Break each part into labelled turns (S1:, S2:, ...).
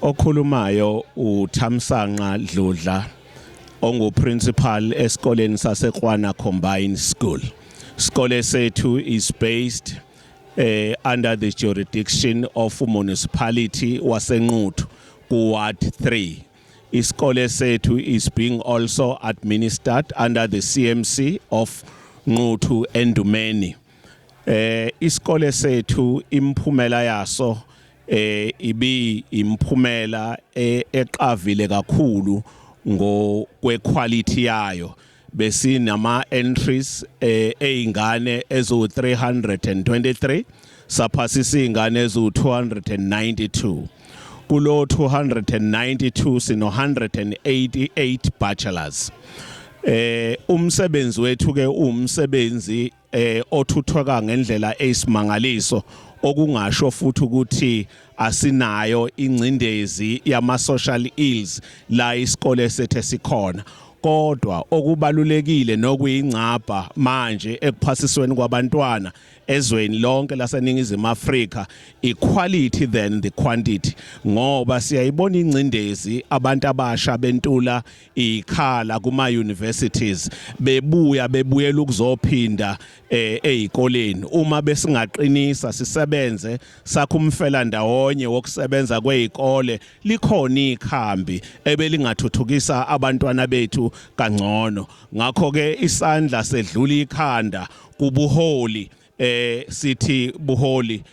S1: Okhulumayo uThamsanqa Dludla ongu-principal esikoleni saseKwana Combined School. Isikole sethu is based under the jurisdiction of municipality waseNquthu ku-Ward 3. Isikole sethu is being also administered under the CMC of Nquthu Endumeni. Isikole sethu imphumela yaso ibi imphumela eqavile kakhulu ngokwequality yayo. Besinama entries eingane ezu 323 saphasisa ingane ezu 292. Kulo 292 sino 188 bachelors. Umsebenzi wethu ke umsebenzi othuthuka ngendlela eyisimangaliso okungasho futhi ukuthi asinayo ingcindezi yama social ills la isikole sethu sikhona. Kodwa okubalulekile nokuyingcapha manje ekuphasisweni kwabantwana ezweni lonke laseNingizimu Afrika equality than the quantity, ngoba siyayibona ingcindezi abantu abasha bentula ikhala kuma universities bebuyela ukuzophinda ezikoleni. Uma besingaqinisa sisebenze sakho umfela ndawonye wokusebenza kwezikole likhona ikhambi ebelingathuthukisa abantwana bethu kangcono. Ngakho ke isandla sedlula ikhanda kubuholi sithi buholi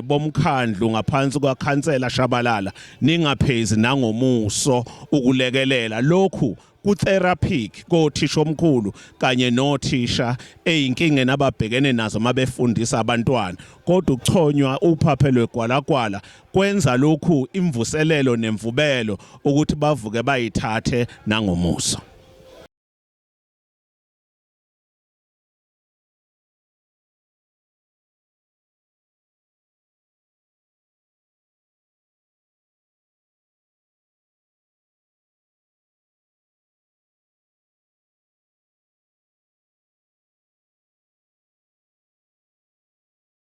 S1: bomkhandlu ngaphansi kwaKhansela Shabalala ningaphezi nangomuso ukulekelela lokhu ku-therapeutic kothisha omkhulu kanye nothisha eyinkinga nababhekene nazo mabefundisa abantwana. Kodwa ukuchonywa uphaphelwe gwalagwala kwenza lokhu imvuselelo nemvubelo ukuthi bavuke bayithathe nangomuso.